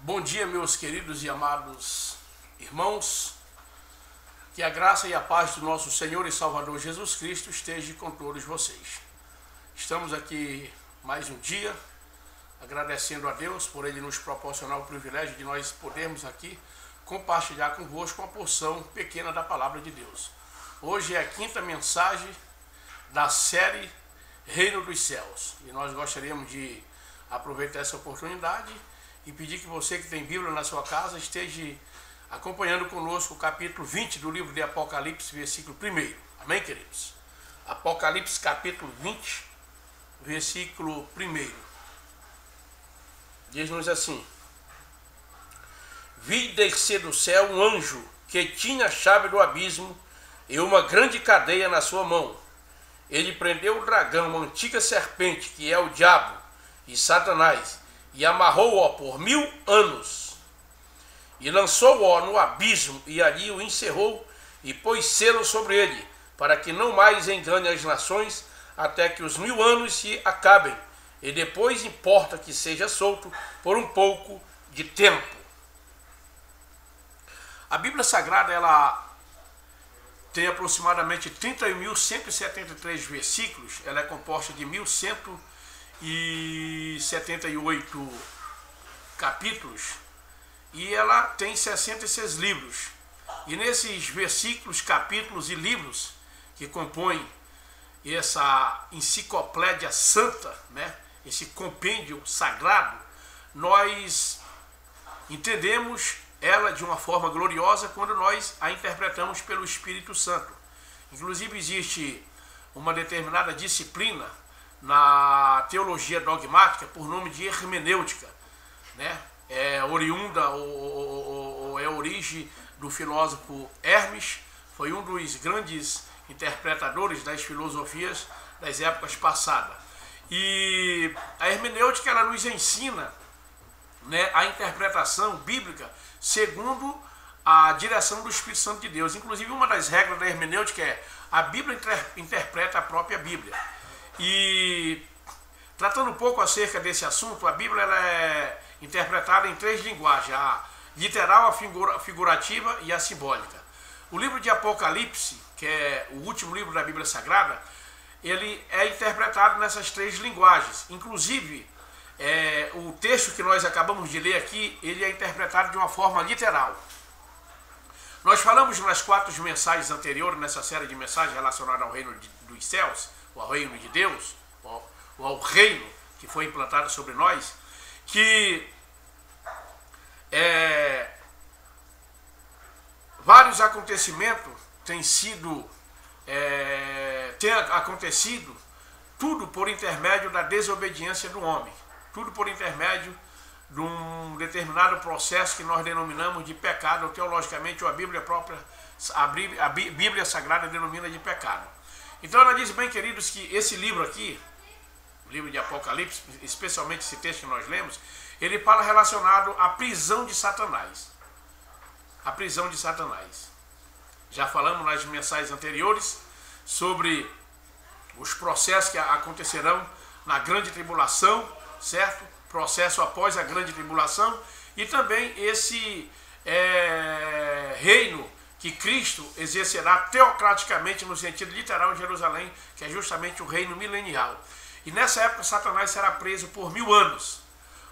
Bom dia, meus queridos e amados irmãos. Que a graça e a paz do nosso Senhor e Salvador Jesus Cristo esteja com todos vocês. Estamos aqui mais um dia, agradecendo a Deus por Ele nos proporcionar o privilégio de nós podermos aqui compartilhar convosco uma porção pequena da Palavra de Deus. Hoje é a quinta mensagem da série Reino dos Céus. E nós gostaríamos de aproveitar essa oportunidade e pedir que você que tem Bíblia na sua casa esteja acompanhando conosco o capítulo 20 do livro de Apocalipse, versículo 1. Amém, queridos? Apocalipse, capítulo 20, versículo 1. Diz-nos assim: Vi descer do céu um anjo que tinha a chave do abismo e uma grande cadeia na sua mão. Ele prendeu o dragão, uma antiga serpente, que é o diabo e Satanás, e amarrou-o por 1000 anos. E lançou-o no abismo, e ali o encerrou, e pôs selo sobre ele, para que não mais engane as nações, até que os 1000 anos se acabem, e depois importa que seja solto por um pouco de tempo. A Bíblia Sagrada, ela tem aproximadamente 30.173 versículos. Ela é composta de 1178 capítulos e ela tem 66 livros. E nesses versículos, capítulos e livros que compõem essa enciclopédia santa, né, esse compêndio sagrado, nós entendemos ela de uma forma gloriosa quando nós a interpretamos pelo Espírito Santo. Inclusive existe uma determinada disciplina na teologia dogmática por nome de hermenêutica, né? É oriunda ou é origem do filósofo Hermes, foi um dos grandes interpretadores das filosofias das épocas passadas. E a hermenêutica, ela nos ensina, né, a interpretação bíblica segundo a direção do Espírito Santo de Deus. Inclusive, uma das regras da hermenêutica é a Bíblia interpreta a própria Bíblia. E tratando um pouco acerca desse assunto, a Bíblia ela é interpretada em 3 linguagens: a literal, a figurativa e a simbólica. O livro de Apocalipse, que é o último livro da Bíblia Sagrada, ele é interpretado nessas 3 linguagens. Inclusive, o texto que nós acabamos de ler aqui, ele é interpretado de uma forma literal. Nós falamos nas 4 mensagens anteriores, nessa série de mensagens relacionadas ao reino dos céus, ou ao reino de Deus, ou ao reino que foi implantado sobre nós, que vários acontecimentos têm acontecido, tudo por intermédio da desobediência do homem. Tudo por intermédio de um determinado processo que nós denominamos de pecado, ou teologicamente, ou a Bíblia própria, a Bíblia Sagrada denomina de pecado. Então ela diz, bem queridos, que esse livro aqui, o livro de Apocalipse, especialmente esse texto que nós lemos, ele fala relacionado à prisão de Satanás. A prisão de Satanás. Já falamos nas mensagens anteriores sobre os processos que acontecerão na grande tribulação, certo? Processo após a grande tribulação, e também esse reino que Cristo exercerá teocraticamente no sentido literal em Jerusalém, que é justamente o reino milenial. E nessa época Satanás será preso por 1000 anos.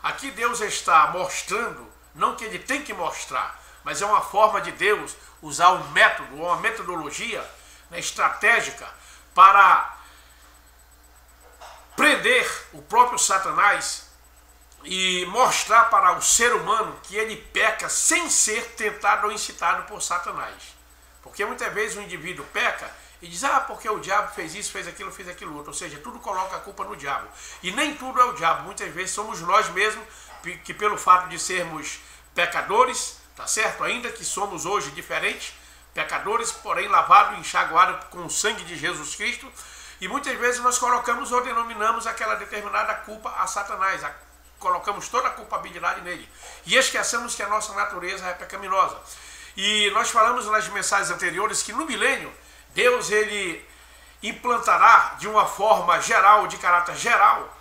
Aqui Deus está mostrando, não que ele tem que mostrar, mas é uma forma de Deus usar um método, uma metodologia, né, estratégica para prender o próprio Satanás e mostrar para o ser humano que ele peca sem ser tentado ou incitado por Satanás. Porque muitas vezes o indivíduo peca e diz, porque o diabo fez isso, fez aquilo outro. Ou seja, tudo coloca a culpa no diabo. E nem tudo é o diabo. Muitas vezes somos nós mesmos que, pelo fato de sermos pecadores, tá certo? Ainda que somos hoje diferentes, pecadores, porém lavados e enxaguados com o sangue de Jesus Cristo. E muitas vezes nós colocamos ou denominamos aquela determinada culpa a Satanás. Colocamos toda a culpabilidade nele. E esquecemos que a nossa natureza é pecaminosa. E nós falamos nas mensagens anteriores que no milênio, Deus ele implantará de uma forma geral, de caráter geral,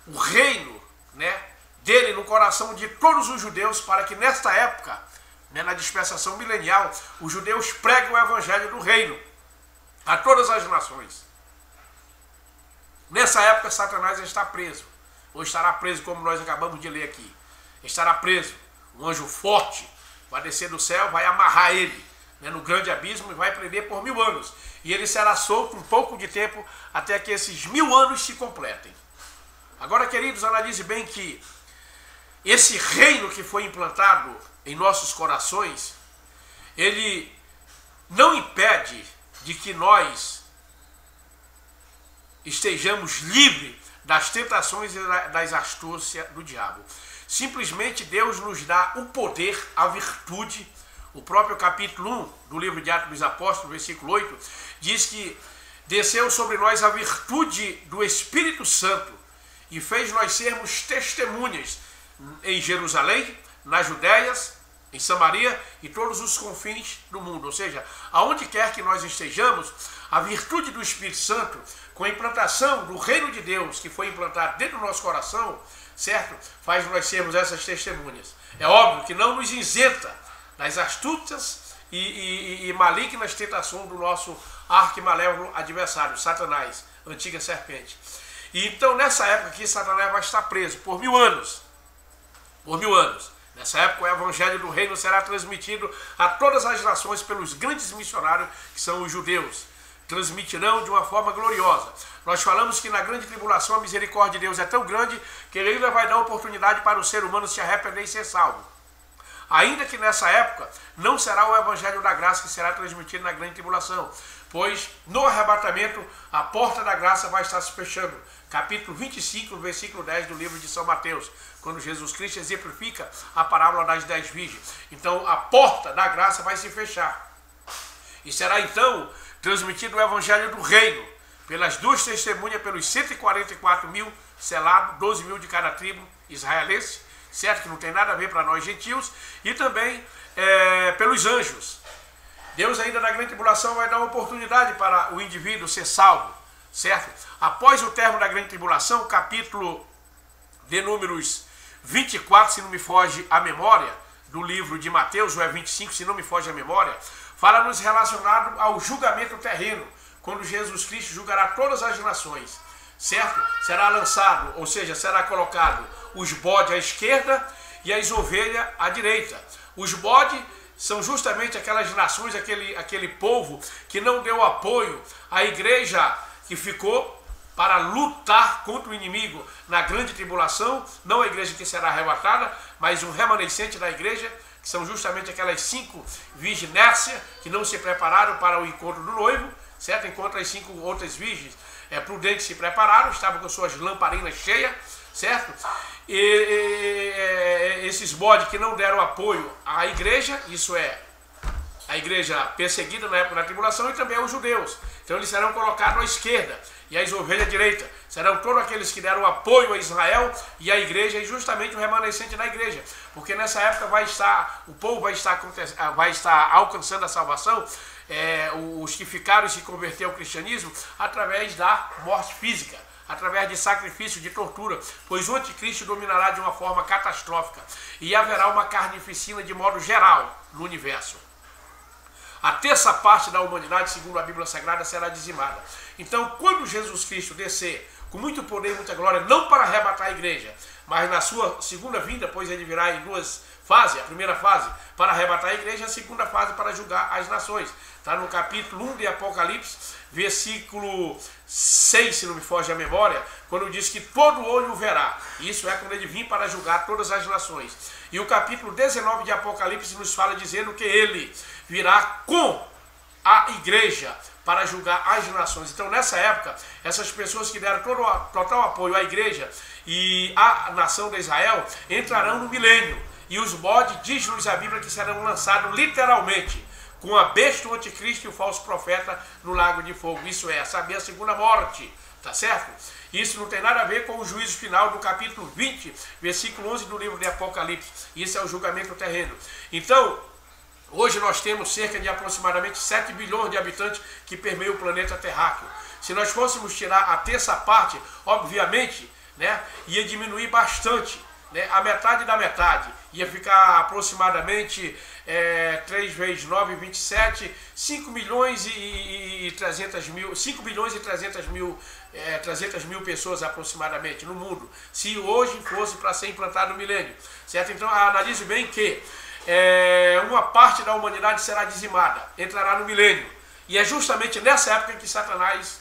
o reino, né, dele no coração de todos os judeus, para que nesta época, né, na dispensação milenial, os judeus preguem o evangelho do reino a todas as nações. Nessa época, Satanás está preso, ou estará preso, como nós acabamos de ler aqui. Estará preso. Um anjo forte vai descer do céu, vai amarrar ele, né, no grande abismo e vai prender por 1000 anos. E ele será solto um pouco de tempo até que esses 1000 anos se completem. Agora, queridos, analise bem que esse reino que foi implantado em nossos corações, ele não impede de que nós estejamos livres das tentações e das astúcias do diabo. Simplesmente Deus nos dá o poder, a virtude. O próprio capítulo 1 do livro de Atos dos Apóstolos, versículo 8, diz que desceu sobre nós a virtude do Espírito Santo e fez nós sermos testemunhas em Jerusalém, nas Judéias, em Samaria e todos os confins do mundo. Ou seja, aonde quer que nós estejamos, a virtude do Espírito Santo, com a implantação do reino de Deus que foi implantado dentro do nosso coração, certo? Faz nós sermos essas testemunhas. É óbvio que não nos isenta das astúcias e malignas tentações do nosso arquimalévolo adversário, Satanás, antiga serpente. E então, nessa época aqui, Satanás vai estar preso por 1000 anos. Por 1000 anos. Nessa época, o evangelho do reino será transmitido a todas as nações pelos grandes missionários, que são os judeus. Transmitirão de uma forma gloriosa. Nós falamos que na grande tribulação a misericórdia de Deus é tão grande que ele ainda vai dar oportunidade para o ser humano se arrepender e ser salvo. Ainda que nessa época não será o evangelho da graça que será transmitido na grande tribulação, pois no arrebatamento a porta da graça vai estar se fechando. Capítulo 25, versículo 10 do livro de São Mateus, quando Jesus Cristo exemplifica a parábola das 10 virgens. Então a porta da graça vai se fechar. E será então transmitido o evangelho do reino, pelas 2 testemunhas, pelos 144.000 selados, 12.000 de cada tribo israelense, certo? Que não tem nada a ver para nós gentios, e também pelos anjos. Deus ainda na grande tribulação vai dar uma oportunidade para o indivíduo ser salvo, certo? Após o término da grande tribulação, capítulo de números 24, se não me foge a memória, do livro de Mateus, ou é 25, se não me foge a memória, fala-nos relacionado ao julgamento terreno, quando Jesus Cristo julgará todas as nações, certo? Será lançado, ou seja, será colocado os bodes à esquerda e as ovelhas à direita. Os bodes são justamente aquelas nações, aquele povo que não deu apoio à igreja que ficou para lutar contra o inimigo na grande tribulação, não a igreja que será arrebatada, mas um remanescente da igreja, que são justamente aquelas 5 virgens nércias que não se prepararam para o encontro do noivo, certo? Enquanto as 5 outras virgens prudentes se prepararam, estavam com suas lamparinas cheias, certo? E esses bodes que não deram apoio à igreja, isso é, a igreja perseguida na época da tribulação, e também aos judeus. Então eles serão colocados à esquerda e as ovelhas à direita. Serão todos aqueles que deram apoio a Israel e à igreja, e justamente o remanescente da igreja. Porque nessa época o povo vai estar alcançando a salvação, os que ficaram e se converteram ao cristianismo, através da morte física, através de sacrifício, de tortura, pois o anticristo dominará de uma forma catastrófica e haverá uma carnificina de modo geral no universo. A terça parte da humanidade, segundo a Bíblia Sagrada, será dizimada. Então, quando Jesus Cristo descer com muito poder e muita glória, não para arrebatar a igreja, mas na sua segunda vinda, pois ele virá em 2 fases, a primeira fase para arrebatar a igreja, a segunda fase para julgar as nações. Está no capítulo 1 de Apocalipse, versículo 6, se não me foge a memória, quando diz que todo olho o verá. Isso é quando ele vir para julgar todas as nações. E o capítulo 19 de Apocalipse nos fala dizendo que ele virá com a igreja para julgar as nações. Então, nessa época, essas pessoas que deram total apoio à igreja e à nação de Israel entrarão no milênio. E os bodes, diz-nos a Bíblia, que serão lançados literalmente com a besta, o anticristo e o falso profeta no lago de fogo. Isso é, saber a segunda morte, tá certo? Isso não tem nada a ver com o juízo final do capítulo 20, versículo 11 do livro de Apocalipse. Isso é o julgamento terreno. Então, hoje nós temos cerca de aproximadamente 7 bilhões de habitantes que permeiam o planeta terráqueo. Se nós fôssemos tirar a terça parte, obviamente, né, ia diminuir bastante, né, a metade da metade. Ia ficar aproximadamente 3 vezes 9, 27, 5 milhões e 300 mil, 5 bilhões e 300 mil pessoas aproximadamente no mundo, se hoje fosse para ser implantado no milênio, certo? Então analise bem que uma parte da humanidade será dizimada, entrará no milênio, e é justamente nessa época em que Satanás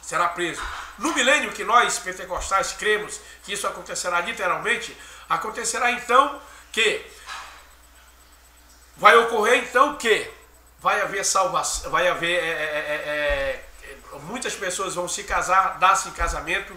será preso. No milênio que nós pentecostais cremos que isso acontecerá literalmente, acontecerá então que vai ocorrer então que vai haver salvação, vai haver muitas pessoas vão se casar, dar-se em casamento.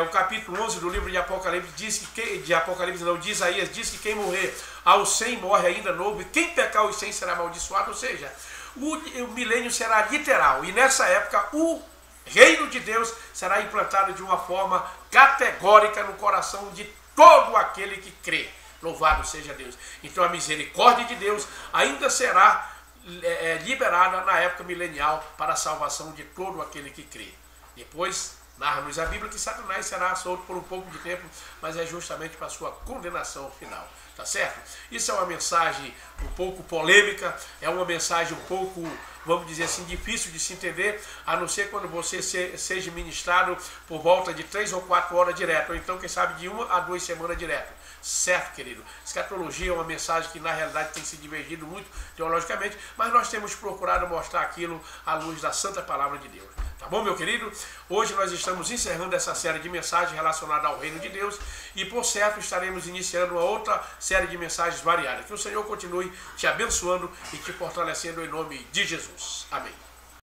O capítulo 11 do livro de Apocalipse diz que de Isaías diz que quem morrer aos 100 morre ainda novo, e quem pecar aos 100 será amaldiçoado. Ou seja, o milênio será literal, e nessa época o reino de Deus será implantado de uma forma categórica no coração de todo aquele que crê. Louvado seja Deus. Então a misericórdia de Deus ainda será liberada na época milenial para a salvação de todo aquele que crê. Depois narra-nos a Bíblia que Satanás será solto por um pouco de tempo, mas é justamente para a sua condenação final. Tá certo? Isso é uma mensagem um pouco polêmica, é uma mensagem um pouco, vamos dizer assim, difícil de se entender, a não ser quando você seja ministrado por volta de 3 ou 4 horas direto, ou então, quem sabe, de 1 a 2 semanas direto. Certo, querido? Escatologia é uma mensagem que, na realidade, tem se divergido muito teologicamente, mas nós temos procurado mostrar aquilo à luz da Santa Palavra de Deus. Tá bom, meu querido? Hoje nós estamos encerrando essa série de mensagens relacionadas ao Reino de Deus e, por certo, estaremos iniciando uma outra série de mensagens variadas. Que o Senhor continue te abençoando e te fortalecendo em nome de Jesus. Amém.